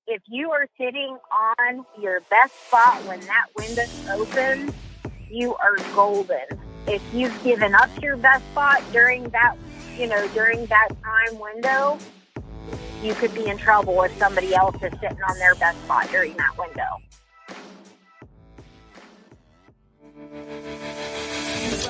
if you are sitting on your best spot when that window opens, you are golden. If you've given up your best spot during that time window, you could be in trouble if somebody else is sitting on their best spot during that window.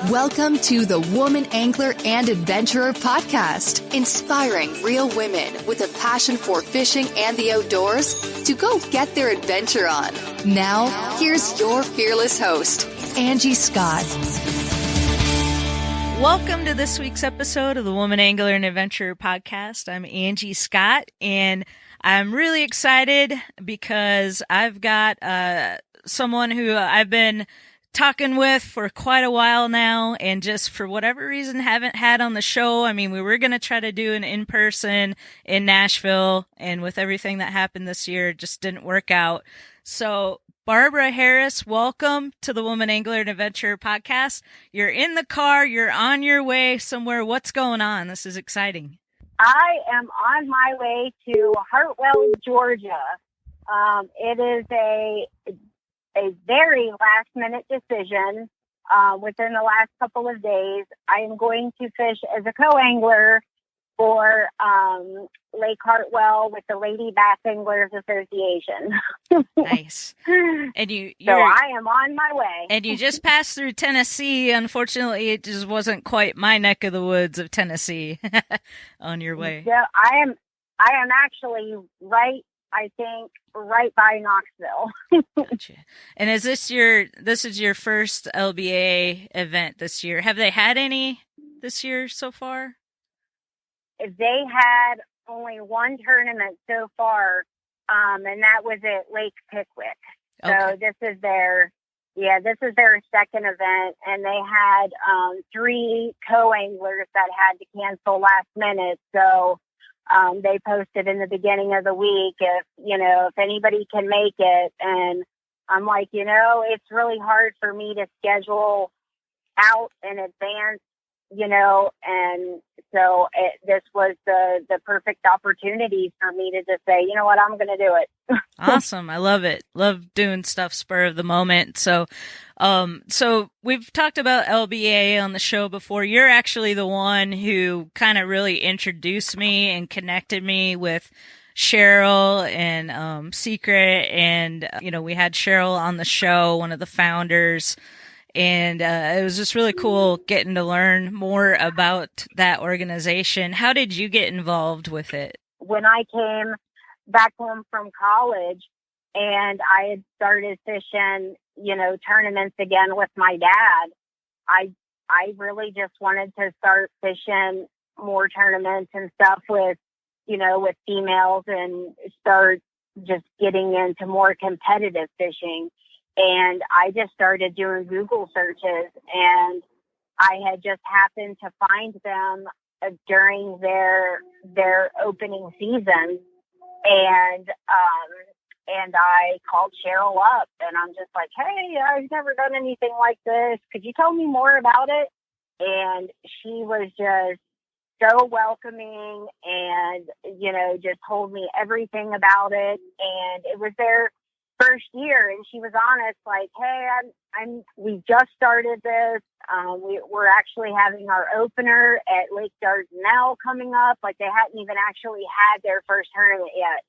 Welcome to the Woman Angler and Adventurer podcast, inspiring real women with a passion for fishing and the outdoors to go get their adventure on. Now, here's your fearless host, Angie Scott. Welcome to this week's episode of the Woman Angler and Adventurer podcast. I'm Angie Scott, and I'm really excited because I've got someone who I've been talking with for quite a while now, and just for whatever reason haven't had on the show. I mean, we were going to try to do an in-person in Nashville, and with everything that happened this year, it just didn't work out. So Barbara Harris, welcome to the Woman Angler and Adventurer podcast. You're in the car, you're on your way somewhere. What's going on? This is exciting. I am on my way to Hartwell, Georgia. It is a very last-minute decision within the last couple of days. I am going to fish as a co-angler for Lake Hartwell with the Lady Bass Anglers Association. Nice. And so I am on my way. And you just passed through Tennessee. Unfortunately, it just wasn't quite my neck of the woods of Tennessee on your way. So I am actually right by Knoxville. Gotcha. And is this is your first LBAA event this year? Have they had any this year so far? They had only one tournament so far, and that was at Lake Pickwick. Okay. So this is their second event, and they had 3 co-anglers that had to cancel last minute. So they posted in the beginning of the week if anybody can make it. And I'm like, it's really hard for me to schedule out in advance, and so this was the perfect opportunity for me to just say, you know what, I'm going to do it. Awesome. I love it. Love doing stuff spur of the moment. So we've talked about LBAA on the show before. You're actually the one who kind of really introduced me and connected me with Cheryl and Secret. And, we had Cheryl on the show, one of the founders. And it was just really cool getting to learn more about that organization. How did you get involved with it? When I came back home from college and I had started fishing, tournaments again with my dad, I really just wanted to start fishing more tournaments and stuff with females and start just getting into more competitive fishing. And I just started doing Google searches, and I had just happened to find them during their opening season. And I called Cheryl up, and I'm just like, hey, I've never done anything like this. Could you tell me more about it? And she was just so welcoming and, just told me everything about it. And it was their first year, and she was honest, like, hey, we just started this. We're actually having our opener at Lake Dardanelle coming up. Like, they hadn't even actually had their first tournament yet.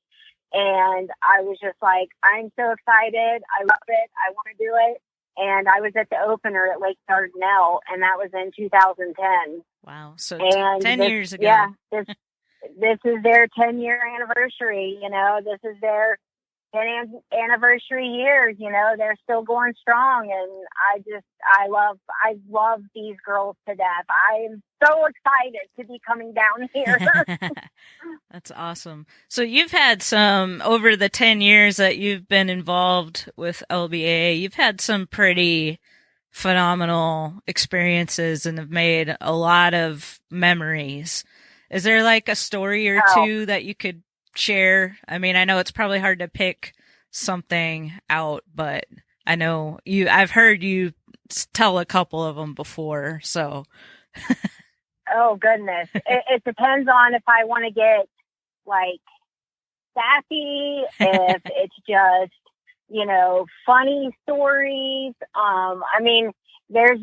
And I was just like, I'm so excited. I love it. I want to do it. And I was at the opener at Lake Dardanelle, and that was in 2010. Wow. So 10 years ago. Yeah. This is their 10-year anniversary. This is their 10th anniversary year. They're still going strong, and I love these girls to death. I'm so excited to be coming down here. That's awesome. So you've had over the 10 years that you've been involved with LBAA, you've had some pretty phenomenal experiences and have made a lot of memories. Is there like a story or two that you could share? I mean, I know it's probably hard to pick something out, but I know I've heard you tell a couple of them before, so. Oh, goodness. It depends on if I want to get, like, sappy, if it's just, you know, funny stories. I mean, there's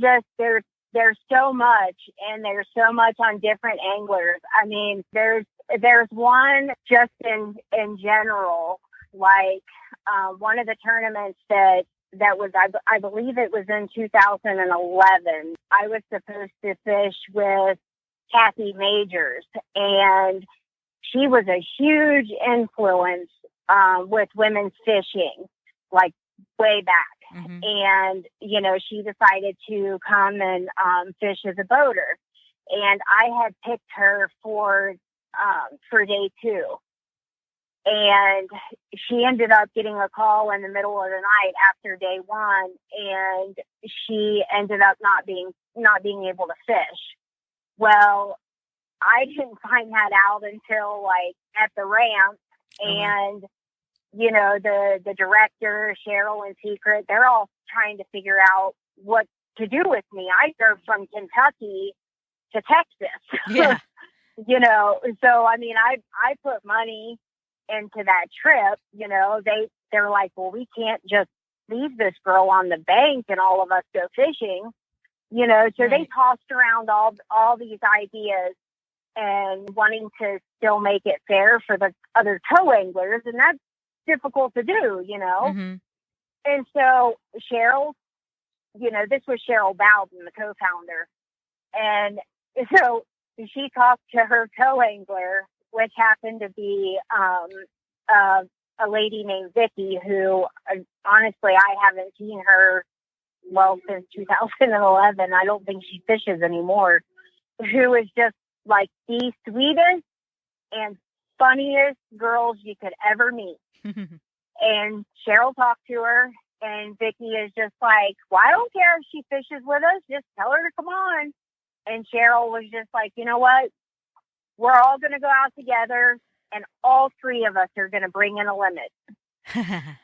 so much, and there's so much on different anglers. I mean, there's one just in general, like one of the tournaments that was, I believe it was in 2011. I was supposed to fish with Kathy Majors, and she was a huge influence with women's fishing, like way back. Mm-hmm. And, you know, she decided to come and fish as a boater. And I had picked her for day 2. And she ended up getting a call in the middle of the night after day 1, and she ended up not being able to fish. Well, I didn't find that out until like at the ramp, and you know, the director, Cheryl and Secret, they're all trying to figure out what to do with me. I drove from Kentucky to Texas. Yeah. You know, so I mean, I put money into that trip. You know, they're like, well, we can't just leave this girl on the bank and all of us go fishing. You know, so they tossed around all these ideas and wanting to still make it fair for the other tow anglers, and that's difficult to do, you know. Mm-hmm. And so Cheryl, you know, this was Cheryl Bowden, the co-founder, and so she talked to her tow angler, which happened to be a lady named Vicky, who honestly I haven't seen her since 2011. I don't think she fishes anymore. Who is just like the sweetest and funniest girls you could ever meet. And Cheryl talked to her, and Vicky is just like, well, I don't care if she fishes with us, just tell her to come on. And Cheryl was just like, you know what? We're all going to go out together, and all 3 of us are going to bring in a limit.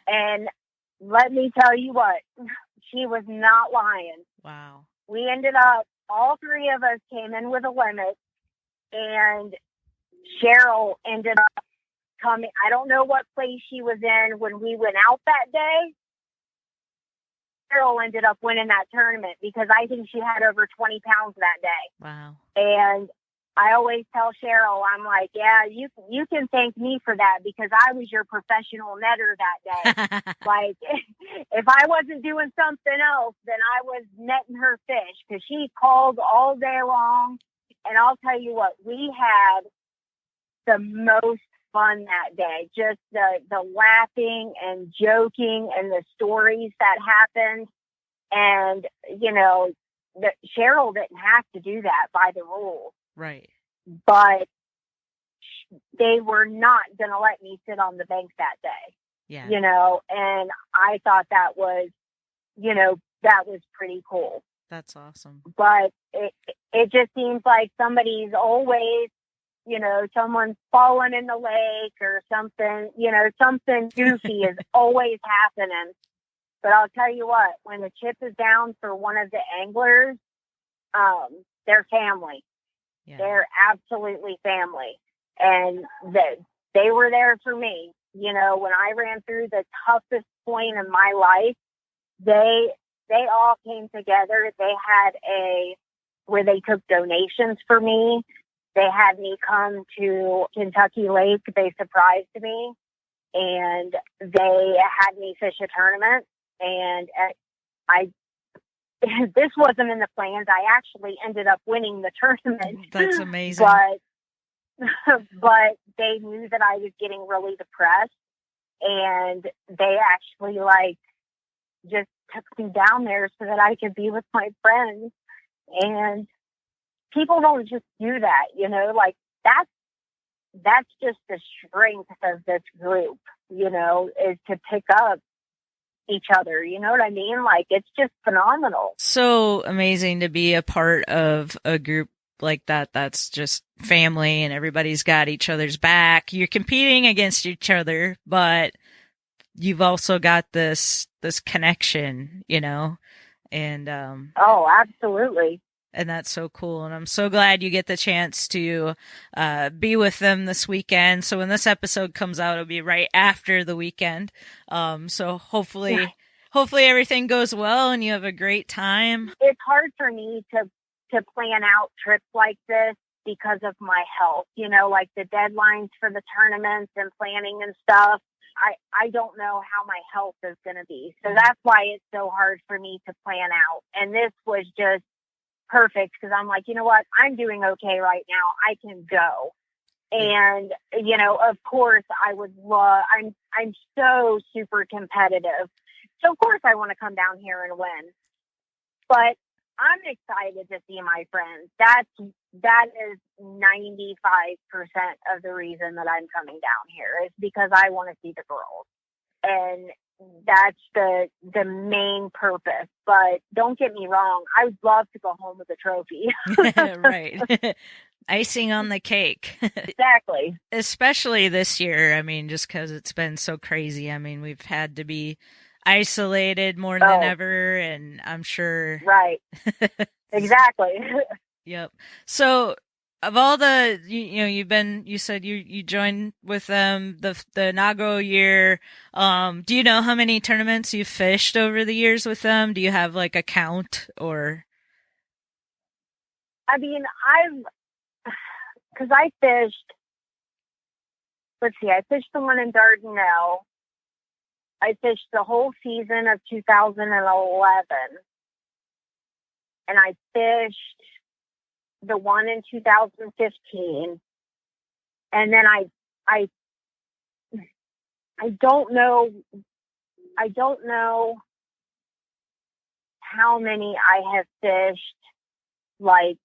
And let me tell you what, she was not lying. Wow. We ended up, all 3 of us came in with a limit, and Cheryl ended up coming. I don't know what place she was in when we went out that day. Cheryl ended up winning that tournament because I think she had over 20 pounds that day. Wow. And I always tell Cheryl, I'm like, yeah, you can thank me for that because I was your professional netter that day. Like, if I wasn't doing something else, then I was netting her fish because she called all day long. And I'll tell you what, we had the most fun that day. Just the laughing and joking and the stories that happened. And, you know, Cheryl didn't have to do that by the rules. Right. But they were not going to let me sit on the bank that day. Yeah. You know, and I thought that was, you know, that was pretty cool. That's awesome. But it just seems like somebody's always, you know, someone's fallen in the lake or something, you know, something goofy is always happening. But I'll tell you what, when the chip is down for one of the anglers, they're family. Yeah. They're absolutely family. And they were there for me. You know, when I ran through the toughest point in my life, they all came together. They had where they took donations for me. They had me come to Kentucky Lake. They surprised me, and they had me fish a tournament. And this wasn't in the plans. I actually ended up winning the tournament. That's amazing. But they knew that I was getting really depressed, and they actually just took me down there so that I could be with my friends. And people don't just do that, you know, like that's just the strength of this group, you know, is to pick up each other. You know what I mean? Like, it's just phenomenal. So amazing to be a part of a group like that. That's just family and everybody's got each other's back. You're competing against each other, but you've also got this connection, you know, and, oh, absolutely. And that's so cool. And I'm so glad you get the chance to be with them this weekend. So when this episode comes out, it'll be right after the weekend. So hopefully everything goes well and you have a great time. It's hard for me to plan out trips like this because of my health, like the deadlines for the tournaments and planning and stuff. I don't know how my health is going to be. So that's why it's so hard for me to plan out. And this was just perfect because I'm like, you know what? I'm doing okay right now. I can go. And, of course I would love, I'm so super competitive. So of course I want to come down here and win, but I'm excited to see my friends. That is 95% of the reason that I'm coming down here is because I want to see the girls. And that's the main purpose. But don't get me wrong, I would love to go home with a trophy. Right. Icing on the cake. Exactly. Especially this year. I mean, just because it's been so crazy. I mean, we've had to be isolated more than ever, and I'm sure. Right. Exactly. Yep. So of all the, you said you joined with them the inaugural year. Do you know how many tournaments you've fished over the years with them? Do you have like a count or? I mean, because I fished, I fished the one in Dardanelle. I fished the whole season of 2011. And I fished the one in 2015. And then I don't know how many I have fished like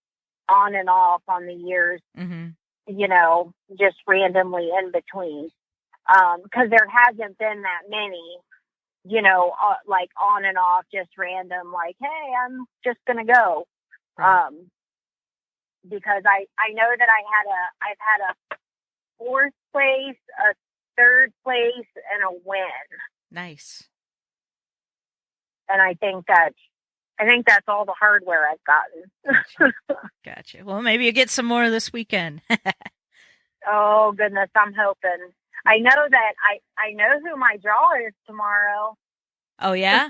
on and off on the years, just randomly in between. Because there hasn't been that many, like on and off, just random, like, hey, I'm just going to go. Because I know that I've had a 4th place, a 3rd place, and a win. Nice. And I think that's all the hardware I've gotten. Gotcha. Well, maybe you get some more this weekend. Oh, goodness. I'm hoping. I know that I know who my draw is tomorrow. Oh, yeah?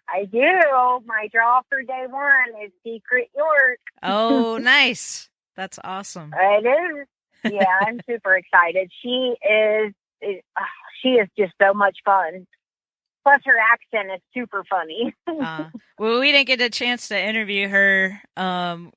I do. My draw for day 1 is Secret York. Oh, nice. That's awesome. It is. Yeah, I'm super excited. She is just so much fun. Plus her accent is super funny. Well, we didn't get a chance to interview her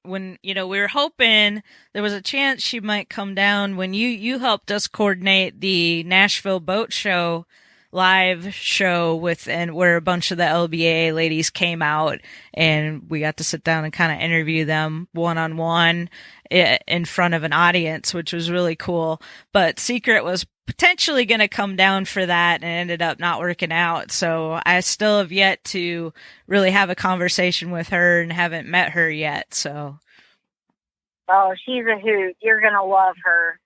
when, we were hoping there was a chance she might come down when you helped us coordinate the Nashville Boat Show live show where a bunch of the LBAA ladies came out and we got to sit down and kind of interview them one-on-one in front of an audience, which was really cool. But Secret was potentially going to come down for that and ended up not working out. So I still have yet to really have a conversation with her and haven't met her yet. So. Oh, she's a hoot. You're going to love her.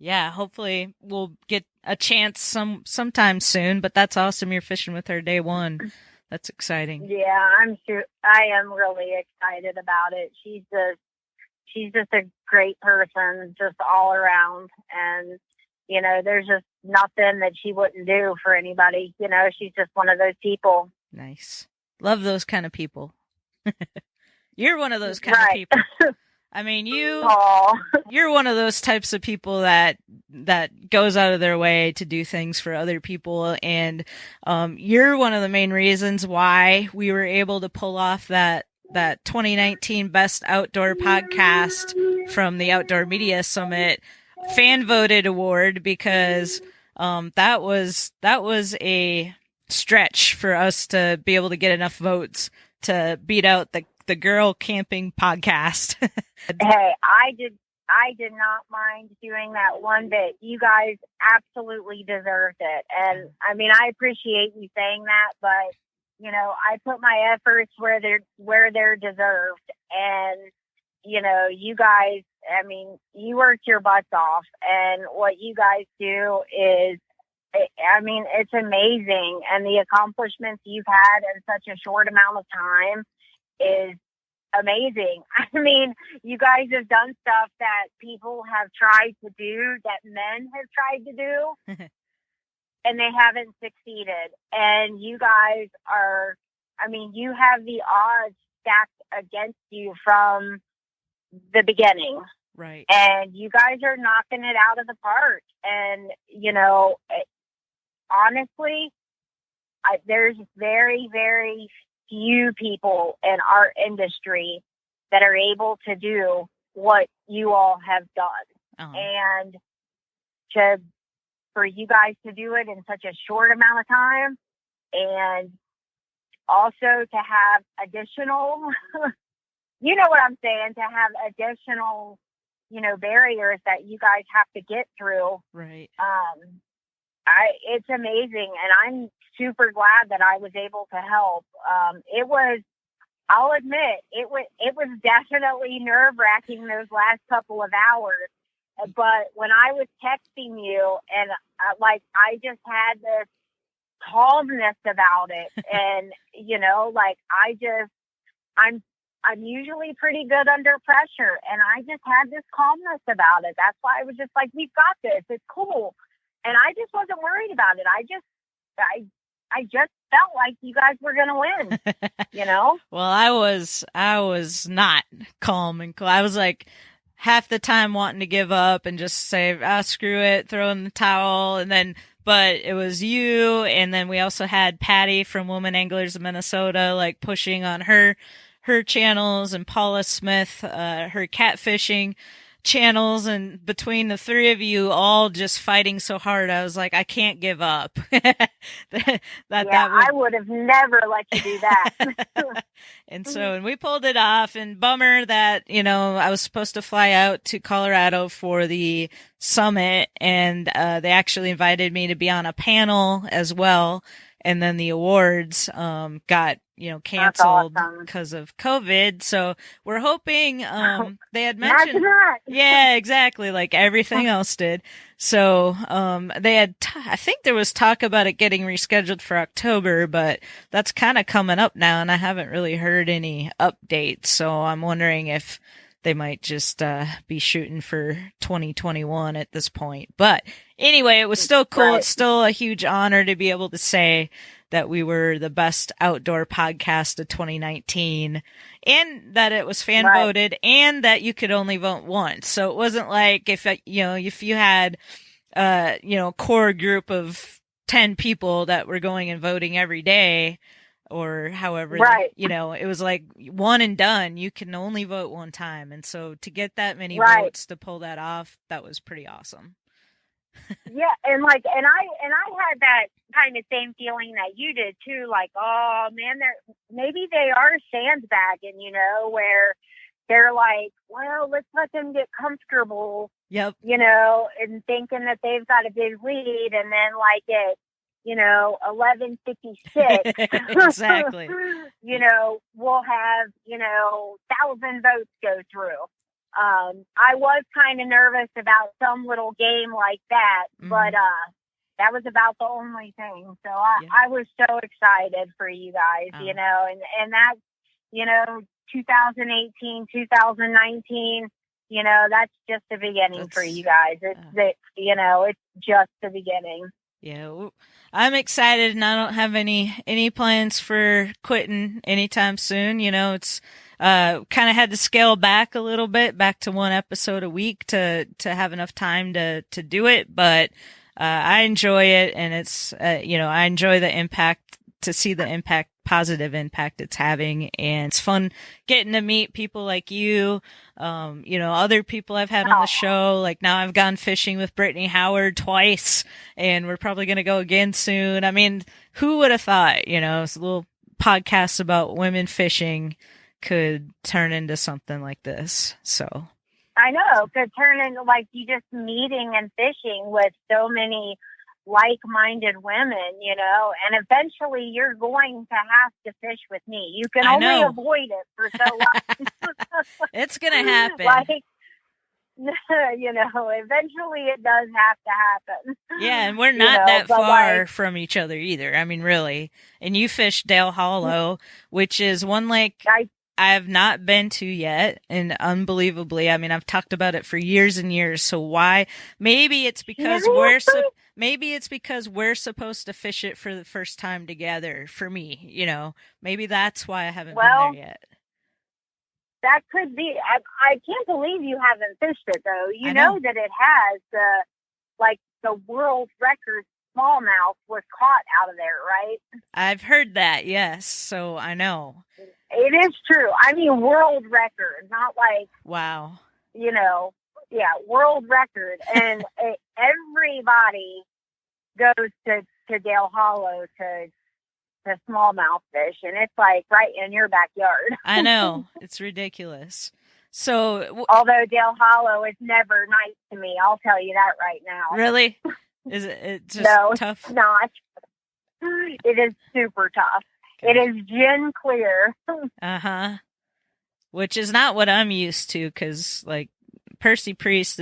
Yeah, hopefully we'll get a chance sometime soon, but that's awesome. You're fishing with her day 1. That's exciting. Yeah, I am really excited about it. She's just a great person, just all around. And, there's just nothing that she wouldn't do for anybody. She's just one of those people. Nice. Love those kind of people. You're one of those kind of people. I mean, you're one of those types of people that goes out of their way to do things for other people. And you're one of the main reasons why we were able to pull off that 2019 Best Outdoor Podcast from the Outdoor Media Summit fan voted award, because that was a stretch for us to be able to get enough votes to beat out the girl camping podcast. Hey, I did not mind doing that one bit. You guys absolutely deserved it. And I mean, I appreciate you saying that, but I put my efforts where they're deserved. And, you guys, I mean, you worked your butts off, and what you guys do is, I mean, it's amazing. And the accomplishments you've had in such a short amount of time is amazing. I mean, you guys have done stuff that people have tried to do, that men have tried to do, and they haven't succeeded. And you guys are, I mean, you have the odds stacked against you from the beginning. Right. And you guys are knocking it out of the park. And, you know, honestly, there's very, very few people in our industry that are able to do what you all have done. Uh-huh. And for you guys to do it in such a short amount of time, and also to have additional, you know what I'm saying, to have additional, you know, barriers that you guys have to get through. Right. It's amazing, and I'm super glad that I was able to help. I'll admit, it was definitely nerve-wracking those last couple of hours. But when I was texting you, and I just had this calmness about it, and you know, I'm usually pretty good under pressure, and I just had this calmness about it. That's why I was just like, we've got this. It's cool. And I just wasn't worried about it. I just felt like you guys were going to win, you know? Well, I was not calm and cool. I was like half the time wanting to give up and just say, screw it, throw in the towel. But it was you. And then we also had Patty from Woman Anglers of Minnesota, like pushing on her channels, and Paula Smith, her catfishing channels, and between the three of you all just fighting so hard, I was like, I can't give up. I would have never let you do that. And we pulled it off, and bummer that, you know, I was supposed to fly out to Colorado for the summit, and they actually invited me to be on a panel as well. And then the awards got, you know, canceled because of COVID. So we're hoping they had mentioned. Yeah, exactly, like everything else did. So they had, I think there was talk about it getting rescheduled for October, but that's kind of coming up now, and I haven't really heard any updates. So I'm wondering if they might just be shooting for 2021 at this point. But anyway, it was still cool. Right. It's still a huge honor to be able to say that we were the best outdoor podcast of 2019, and that it was fan voted, and that you could only vote once. So it wasn't like if you had a core group of 10 people that were going and voting every day, or however, it was like one and done. You can only vote one time. And so to get that many votes to pull that off, that was pretty awesome. Yeah. And I had that kind of same feeling that you did too. Like, oh man, maybe they are sandbagging, you know, where they're like, well, let's let them get comfortable. Yep. You know, and thinking that they've got a big lead, and then like it, 11:56. Exactly. We'll have, 1,000 votes go through. I was kind of nervous about some little game like that, but that was about the only thing. So I was so excited for you guys, and that's, 2018, 2019, that's just the beginning for you guys. It's just the beginning. Yeah, I'm excited, and I don't have any plans for quitting anytime soon. It's kind of had to scale back a little bit, back to one episode a week to have enough time to do it. But I enjoy it, and it's I enjoy the impact, to see the positive impact it's having, and it's fun getting to meet people like you, other people I've had on the show. Like now I've gone fishing with Brittany Howard twice, and we're probably going to go again soon. I mean, who would have thought, it's a little podcast about women fishing could turn into something like this. So I know, could turn into like you just meeting and fishing with so many like-minded women, and eventually you're going to have to fish with me. You can only avoid it for so long. It's going to happen. Eventually it does have to happen. Yeah, and we're not that far from each other either. I mean, really. And you fish Dale Hollow, which is one lake I have not been to yet, and unbelievably, I mean, I've talked about it for years and years. So why? Maybe it's because we're supposed to fish it for the first time together. For me, maybe that's wwhy I haven't been there yet. That could be. I can't believe you haven't fished it though. You know that it has the world record smallmouth was caught out of there, right? I've heard that, yes. So I know. It is true. I mean, world record, not like... Wow. World record. And everybody goes to Dale Hollow to smallmouth fish, and it's like right in your backyard. I know. It's ridiculous. So... Although Dale Hollow is never nice to me, I'll tell you that right now. Really? Is it just tough? No, it's not. It is super tough. Okay. It is gin clear. Uh-huh. Which is not what I'm used to, because, like, Percy Priest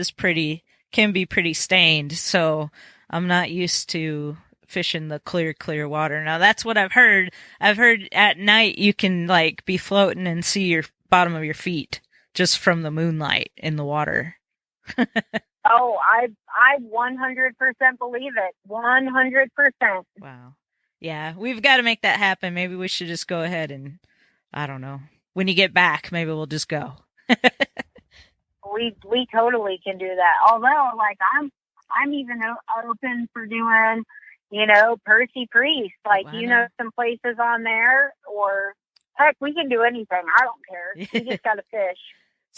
can be pretty stained, so I'm not used to fishing the clear water. Now, that's what I've heard. I've heard at night you can, like, be floating and see your bottom of your feet just from the moonlight in the water. Oh, I 100% believe it. 100%. Wow. Yeah, we've got to make that happen. Maybe we should just go ahead and, I don't know. When you get back, maybe we'll just go. We totally can do that. Although, like, I'm even open for doing, Percy Priest. Like, some places on there, or heck, we can do anything. I don't care. We just got to fish.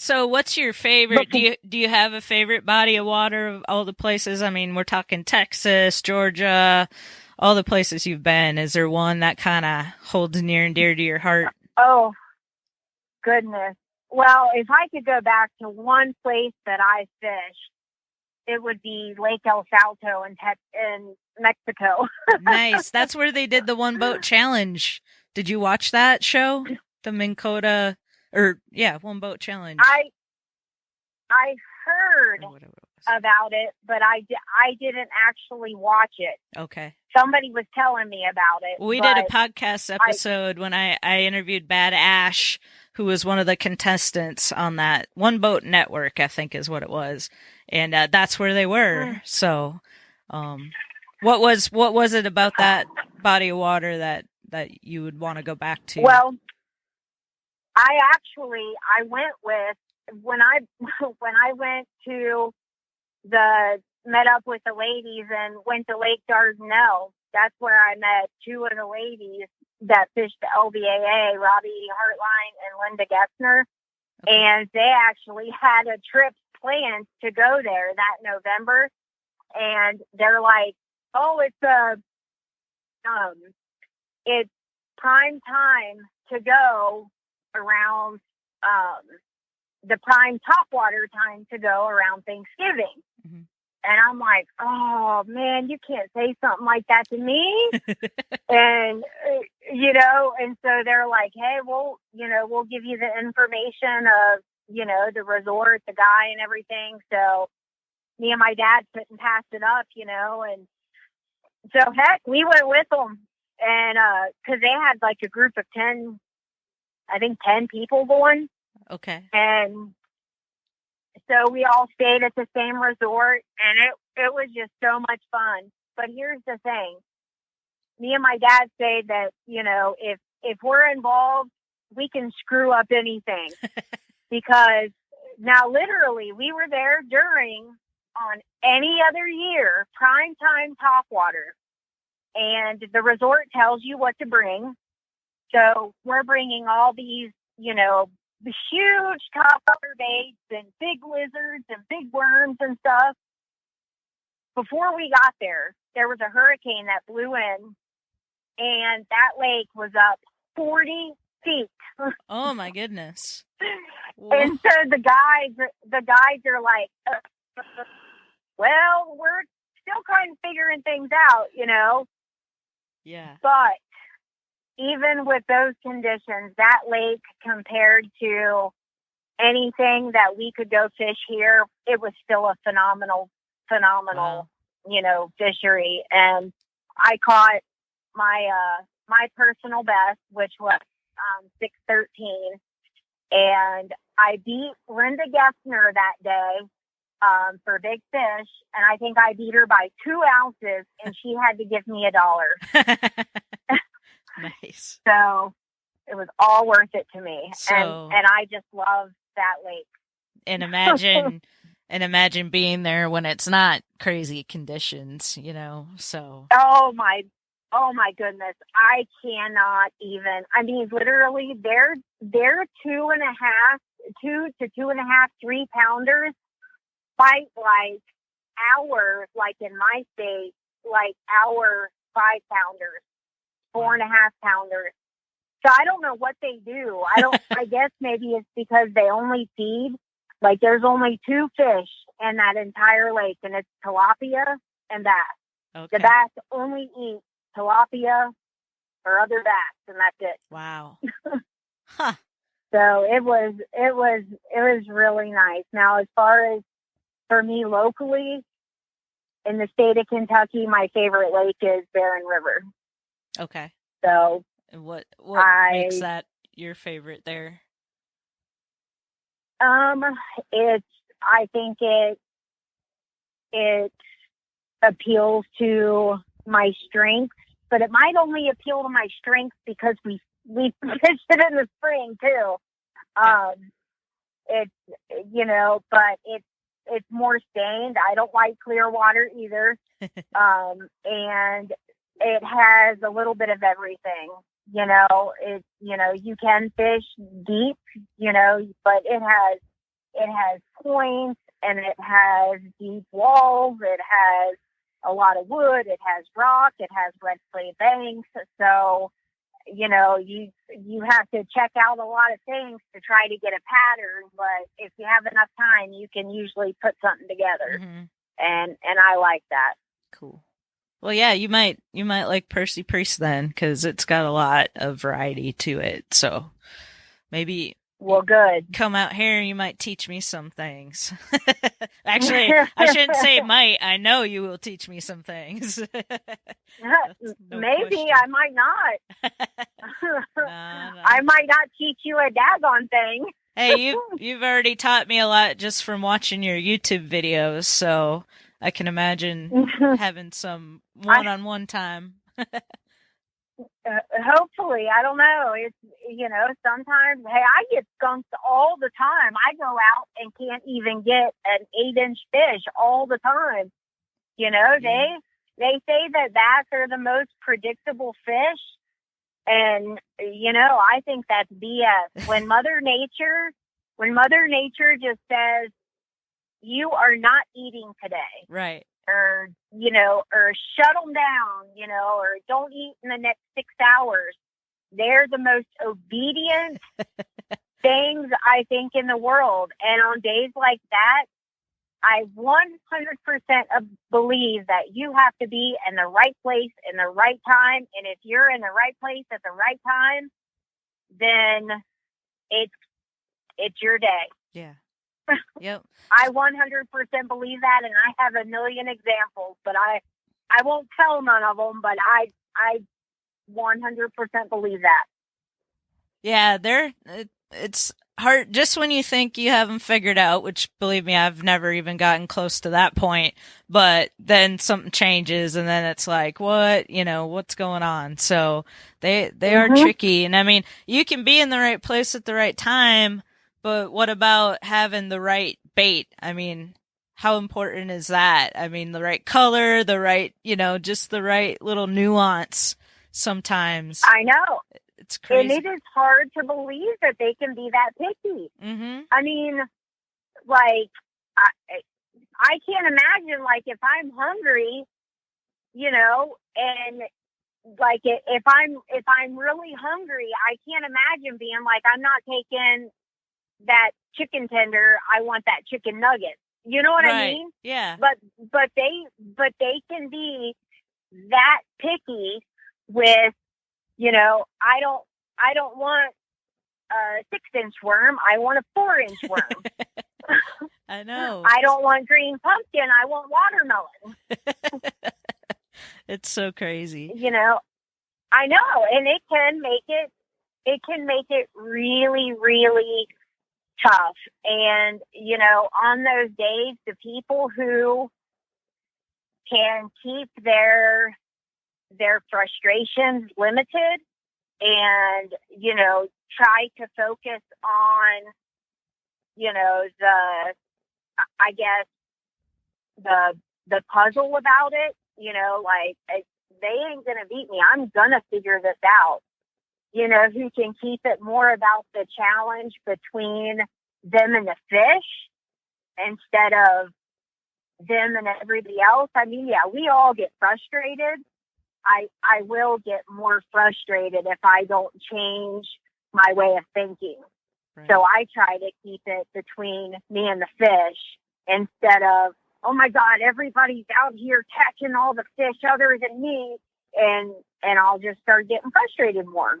So what's your favorite? Do you have a favorite body of water of all the places? I mean, we're talking Texas, Georgia, all the places you've been. Is there one that kind of holds near and dear to your heart? Oh, goodness. Well, if I could go back to one place that I fished, it would be Lake El Salto in Mexico. Nice. That's where they did the one boat challenge. Did you watch that show? The Minn Kota... one boat challenge. I heard about it, but I didn't actually watch it. Okay. Somebody was telling me about it. We did a podcast episode when I interviewed Bad Ash, who was one of the contestants on that One Boat Network, I think is what it was. And that's where they were. So, what was it about that body of water that you would want to go back to? Well, I went with, when I went to met up with the ladies and went to Lake Dardanelle. That's where I met two of the ladies that fished the LBAA, Robbie Hartline and Linda Gessner. Okay. And they actually had a trip planned to go there that November. And they're like, oh, it's prime time to go around the prime topwater time to go around Thanksgiving. Mm-hmm. And I'm like, oh man, you can't say something like that to me. And and so they're like, hey, we'll give you the information of the resort, the guy and everything. So me and my dad couldn't pass it up, and so heck, we went with them. And because they had like a group of 10 people going. Okay. And so we all stayed at the same resort, and it was just so much fun. But here's the thing. Me and my dad say that, if we're involved, we can screw up anything. Because now literally we were there on any other year, prime time topwater. And the resort tells you what to bring. So we're bringing all these, the huge topwater baits and big lizards and big worms and stuff. Before we got there, there was a hurricane that blew in, and that lake was up 40 feet. Oh my goodness! And so the guys are like, well, we're still kind of figuring things out, Yeah. But even with those conditions, that lake compared to anything that we could go fish here, it was still a phenomenal, wow. Fishery. And I caught my personal best, which was 613. And I beat Linda Gessner that day for big fish, and I think I beat her by 2 ounces, and she had to give me $1. Nice. So it was all worth it to me. So, and I just love that lake. And imagine being there when it's not crazy conditions, so. Oh my goodness. I cannot even, I mean, literally they're 2 to 2.5, 3 pounders fight like hours, like in my state, like our 5 pounders, 4.5 pounders. So I don't know what they do. I guess maybe it's because they only feed, like there's only 2 fish in that entire lake, and it's tilapia and bass. Okay. The bass only eat tilapia or other bass, and that's it. Wow. Huh. So it was really nice. Now, as far as for me locally in the state of Kentucky, my favorite lake is Barren River. Okay. So and what makes that your favorite there? I think it appeals to my strengths, but it might only appeal to my strengths because we fished it in the spring too. It's, but it's more stained. I don't like clear water either. And it has a little bit of everything, you can fish deep, but it has points, and it has deep walls. It has a lot of wood. It has rock. It has red clay banks. So, you have to check out a lot of things to try to get a pattern. But if you have enough time, you can usually put something together. Mm-hmm. And I like that. Cool. Well, yeah, you might like Percy Priest then, because it's got a lot of variety to it. So maybe. Well, good. Come out here, you might teach me some things. Actually, I shouldn't say might. I know you will teach me some things. Maybe question. I might not. No. I might not teach you a daggone thing. Hey, you've already taught me a lot just from watching your YouTube videos, so I can imagine having some one-on-one time. Hopefully, I don't know. It's, sometimes, hey, I get skunked all the time. I go out and can't even get an 8-inch fish all the time. They say that bass are the most predictable fish. And, I think that's BS. When Mother Nature just says, you are not eating today. Right. Or shut them down, or don't eat in the next 6 hours. They're the most obedient things, I think, in the world. And on days like that, I 100% believe that you have to be in the right place in the right time. And if you're in the right place at the right time, then it's your day. Yeah. Yep. I 100% believe that, and I have a million examples, but I won't tell none of them, but I 100% believe that. Yeah, it's hard just when you think you have them figured out, which, believe me, I've never even gotten close to that point, but then something changes, and then it's like, what's going on? So they are tricky, and I mean, you can be in the right place at the right time, but what about having the right bait? I mean, how important is that? I mean, the right color, the right, just the right little nuance sometimes. I know. It's crazy. And it is hard to believe that they can be that picky. Mm-hmm. I mean, like, I can't imagine, like, if I'm hungry, and like if I'm really hungry, I can't imagine being like, I'm not taking that chicken tender, I want that chicken nugget. You know what I mean? Yeah. But they can be that picky with, I don't want a 6-inch worm, I want a 4-inch worm. I know. I don't want green pumpkin, I want watermelon. It's so crazy. I know, and it can make it really, really tough. And, on those days, the people who can keep their frustrations limited and, try to focus on, I guess, the puzzle about it, they ain't going to beat me. I'm going to figure this out. Who can keep it more about the challenge between them and the fish instead of them and everybody else. I mean, yeah, we all get frustrated. I will get more frustrated if I don't change my way of thinking. Right. So I try to keep it between me and the fish instead of, oh my God, everybody's out here catching all the fish other than me. And I'll just start getting frustrated more.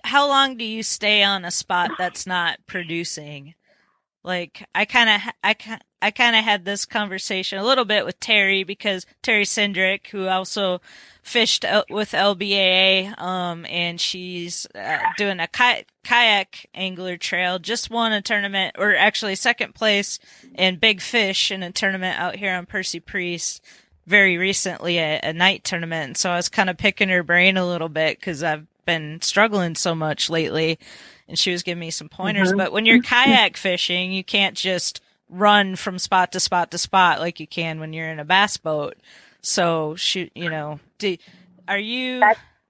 How long do you stay on a spot that's not producing? Like, I kind of had this conversation a little bit with Terry, because Terry Sindrick, who also fished with LBAA, and she's doing a kayak angler trail, just won a tournament, or actually second place in big fish in a tournament out here on Percy Priest very recently, a night tournament. And so I was kind of picking her brain a little bit, because I've been struggling so much lately, and she was giving me some pointers. Mm-hmm. But when you're kayak fishing, you can't just run from spot to spot to spot like you can when you're in a bass boat. So are you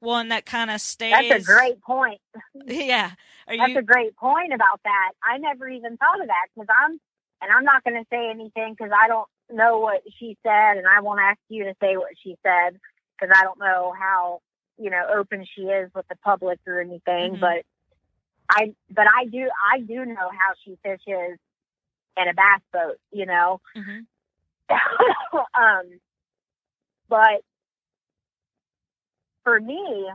one that kind of stays? That's a great point. Yeah. That's a great point about that. I never even thought of that, because I'm not going to say anything because I don't know what she said, and I won't ask you to say what she said because I don't know how open she is with the public or anything. Mm-hmm. But I do know how she fishes in a bass boat, Mm-hmm. But for me,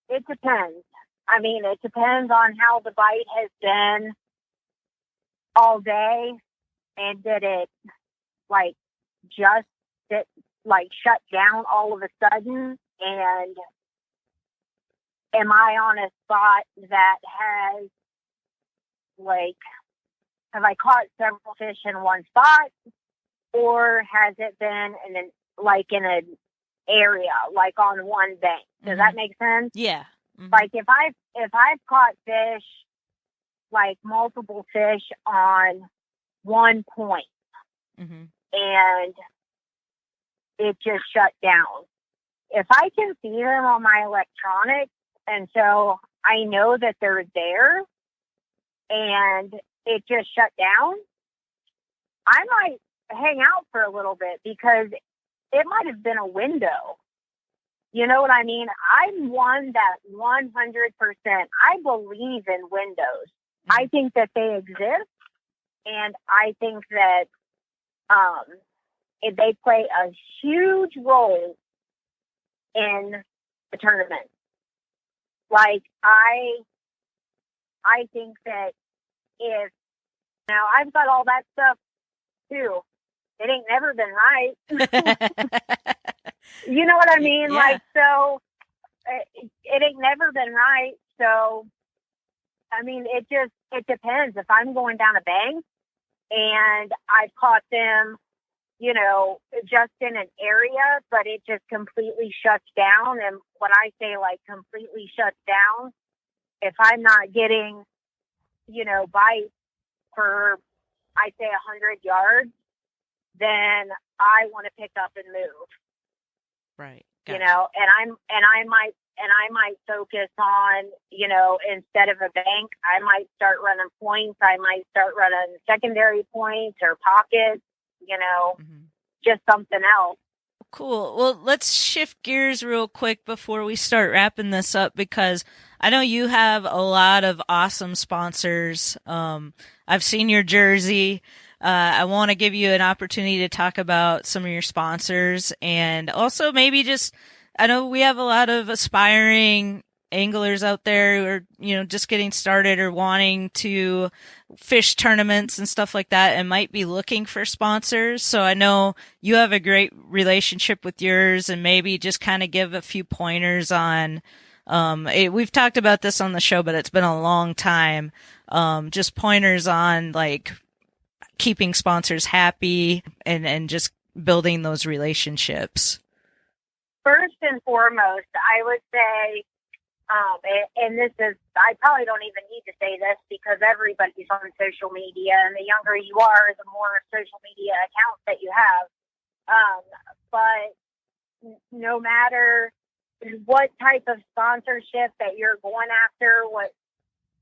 it depends. I mean, it depends on how the bite has been all day, and did it shut down all of a sudden, and am I on a spot that has have I caught several fish in one spot, or has it been in an area, on one bank? Does mm-hmm. that make sense? Yeah. Mm-hmm. If I've caught fish, multiple fish on one point, mm-hmm. and it just shut down. If I can see them on my electronics, and so I know that they're there, and it just shut down, I might hang out for a little bit, because it might have been a window. You know what I mean? I'm one that 100%, I believe in windows. Mm-hmm. I think that they exist, and I think that they play a huge role in the tournament. I think that if, now I've got all that stuff too. It ain't never been right. You know what I mean? Yeah. It ain't never been right. So, I mean, it depends. If I'm going down a bank and I've caught them, just in an area, but it just completely shuts down. And when I say completely shuts down, if I'm not getting, bites for, I say 100 yards, then I want to pick up and move. Right. Gotcha. And I might focus on, instead of a bank, I might start running points. I might start running secondary points or pockets, mm-hmm. just something else. Cool. Well, let's shift gears real quick before we start wrapping this up, because I know you have a lot of awesome sponsors. I've seen your jersey. I want to give you an opportunity to talk about some of your sponsors, and also maybe I know we have a lot of aspiring anglers out there who are, just getting started or wanting to fish tournaments and stuff like that, and might be looking for sponsors. So I know you have a great relationship with yours, and maybe just kind of give a few pointers on We've talked about this on the show, but it's been a long time. Just pointers on like keeping sponsors happy and just building those relationships. First and foremost, I would say, and this is, I probably don't even need to say this because everybody's on social media, and the younger you are, the more social media accounts that you have. But no matter what type of sponsorship that you're going after, what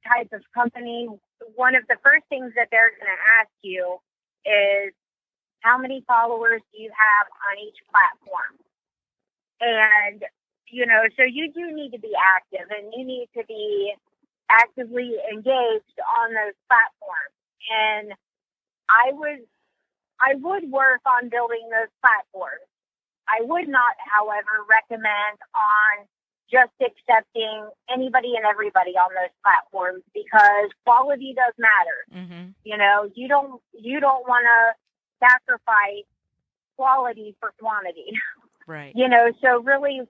type of company, one of the first things that they're going to ask you is how many followers do you have on each platform? And, you know, so you do need to be active, and you need to be actively engaged on those platforms. And I would work on building those platforms. I would not, however, recommend on just accepting anybody and everybody on those platforms, because quality does matter. Mm-hmm. You know, you don't want to sacrifice quality for quantity. Right. You know, so really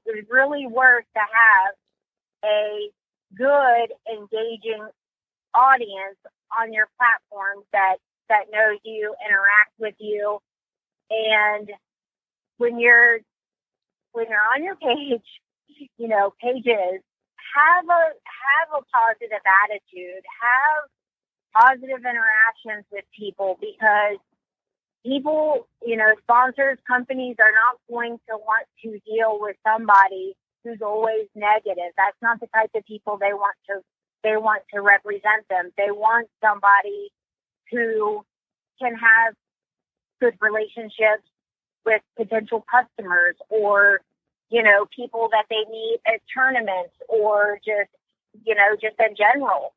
work to have a good, engaging audience on your platforms that knows you, interact with you, and when you're on your page, you know, pages, have a positive attitude, have positive interactions with people, because people, you know, sponsors, companies are not going to want to deal with somebody who's always negative. That's not the type of people they want to represent them. They want somebody who can have good relationships with potential customers, or, you know, people that they meet at tournaments, or just in general.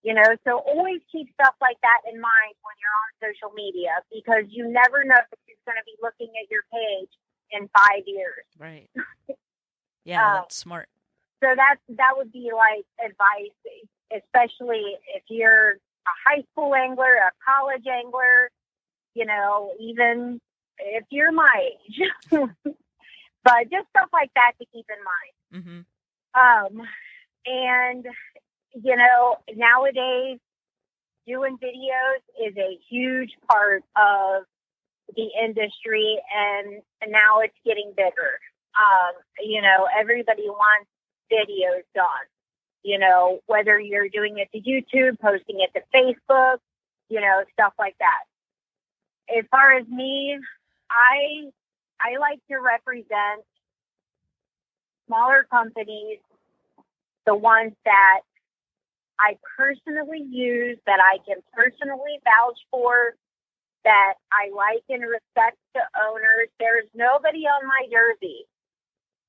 You know, so always keep stuff like that in mind when you're on social media, because you never know if who's going to be looking at your page in 5 years. Right. Yeah, that's smart. So that would be like advice, especially if you're a high school angler, a college angler, you know, even if you're my age. But just stuff like that to keep in mind. Mm-hmm. And you know, nowadays, doing videos is a huge part of the industry, and now it's getting bigger. You know, everybody wants videos done. You know, whether you're doing it to YouTube, posting it to Facebook, you know, stuff like that. As far as me, I like to represent smaller companies, the ones that I personally use, that I can personally vouch for, that I like and respect the owners. There's nobody on my jersey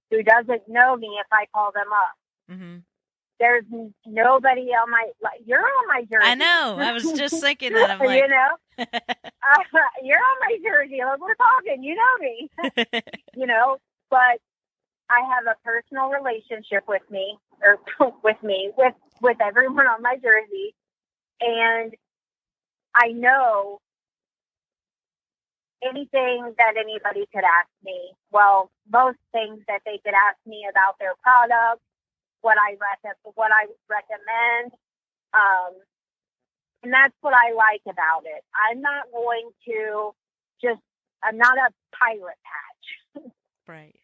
who doesn't know me if I call them up. Mm-hmm. There's nobody on you're on my jersey. I know. I was just thinking that. I'm like, you know, you're on my jersey. Look, we're talking. You know me. You know, but I have a personal relationship with everyone on my jersey, and I know anything that anybody could ask me. Well, most things that they could ask me about their product, what I recommend, and that's what I like about it. I'm not going to I'm not a pirate patch. right.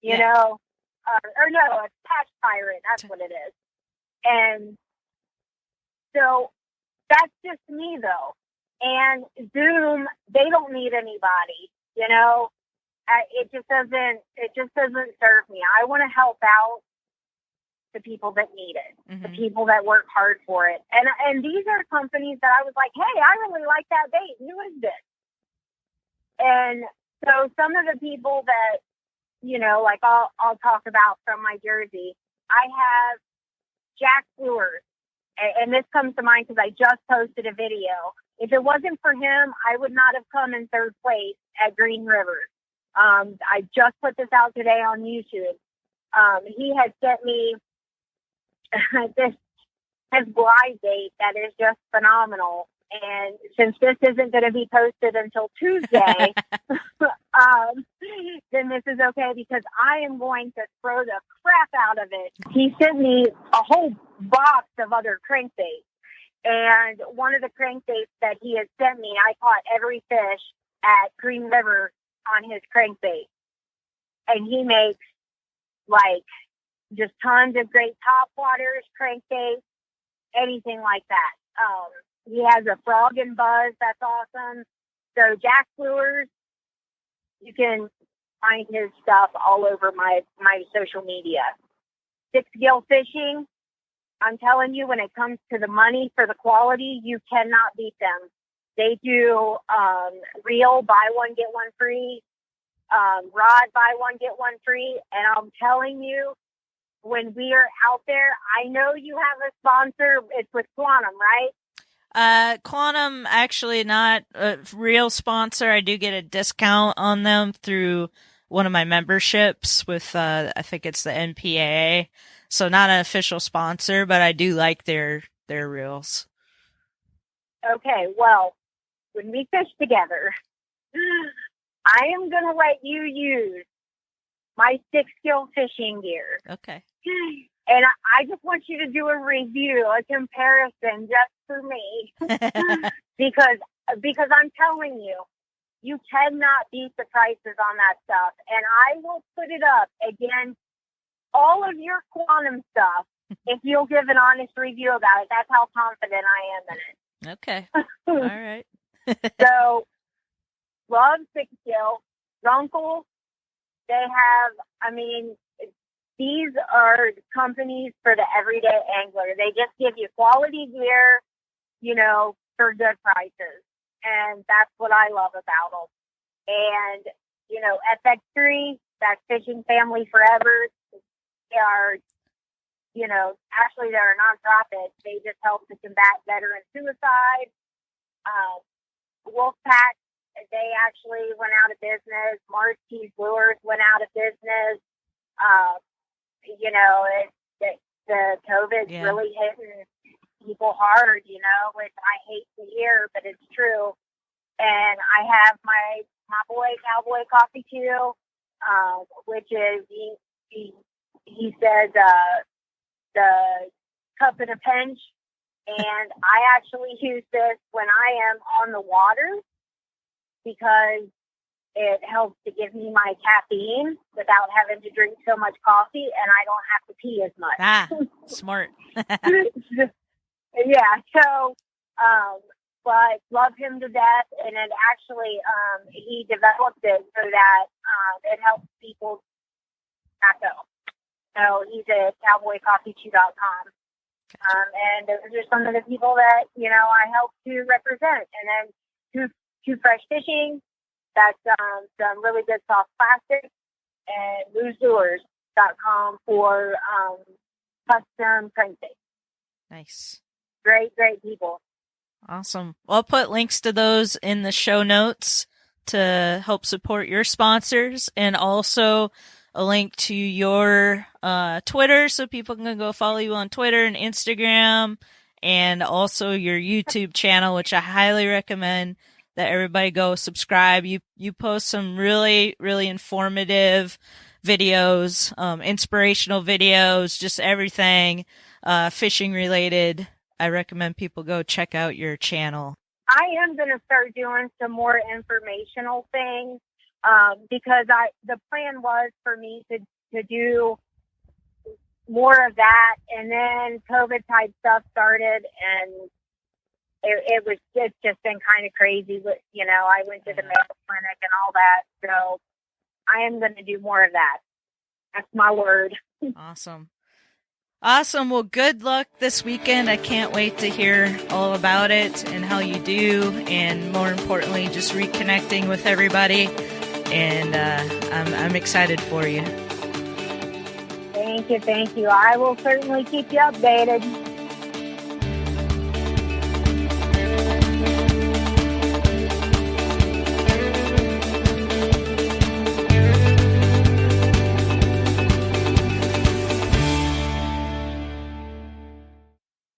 You know, or no, a patch pirate. That's what it is. And so that's just me, though. And Zoom, they don't need anybody. You know, it just doesn't serve me. I want to help out the people that need it, mm-hmm. the people that work hard for it. And these are companies that I was like, hey, I really like that bait. Who is this? And so some of the people that, you know, like I'll talk about from my jersey, I have Jack Lures, and this comes to mind because I just posted a video. If it wasn't for him, I would not have come in third place at Green Rivers. I just put this out today on YouTube. He had sent me this glide bait that is just phenomenal. And since this isn't going to be posted until Tuesday, then this is okay? Because I am going to throw the crap out of it. He sent me a whole box of other crankbaits. And one of the crankbaits that he had sent me, I caught every fish at Green River on his crankbait. And he makes, like, just tons of great topwaters, crankbaits, anything like that. He has a frog and buzz. That's awesome. So Jack Lures, you can find his stuff all over my social media. Sixgill Fishing, I'm telling you, when it comes to the money for the quality, you cannot beat them. They do reel, buy one, get one free, rod, buy one, get one free. And I'm telling you, when we are out there, I know you have a sponsor. It's with Quantum, right? Quantum, actually not a real sponsor. I do get a discount on them through one of my memberships with, I think it's the LBAA. So not an official sponsor, but I do like their reels. Okay, well, when we fish together, I am going to let you use my Sixgill fishing gear. Okay. And I just want you to do a review, a comparison just for me. because I'm telling you, you cannot beat the prices on that stuff. And I will put it up against all of your Quantum stuff if you'll give an honest review about it. That's how confident I am in it. Okay. All right. So, love Sixgill. Runcl, they have, I mean, these are companies for the everyday angler. They just give you quality gear, you know, for good prices. And that's what I love about them. And, you know, FX3, that's Fishing Family Forever. They are, you know, actually they're a nonprofit. They just help to combat veteran suicide. Wolfpack, they actually went out of business. Marcy's Lures went out of business. You know, the COVID's really hitting people hard, you know, which I hate to hear, but it's true. And I have my boy Cowboy Coffee too, which is he says the cup in a pinch. And I actually use this when I am on the water because it helps to give me my caffeine without having to drink so much coffee, and I don't have to pee as much. Ah, smart. Yeah, so, but love him to death, and it actually, he developed it so that it helps people taco. So he's at cowboycoffee2.com. And those are some of the people that, you know, I help to represent. And then Two Fresh Fishing, that's some really good soft plastic, and looselures.com for custom crankbaits. Nice. Great people. Awesome. Well, I'll put links to those in the show notes to help support your sponsors, and also a link to your Twitter so people can go follow you on Twitter and Instagram, and also your YouTube channel, which I highly recommend that everybody go subscribe. You post some really, really informative videos, inspirational videos, just everything fishing related. I recommend people go check out your channel. I am going to start doing some more informational things because the plan was for me to do more of that, and then COVID type stuff started, and it's just been kind of crazy. You know, I went to the Mayo Clinic and all that, so I am going to do more of that. That's my word. Awesome. Well, good luck this weekend. I can't wait to hear all about it and how you do, and more importantly, just reconnecting with everybody. And I'm excited for you. Thank you. I will certainly keep you updated.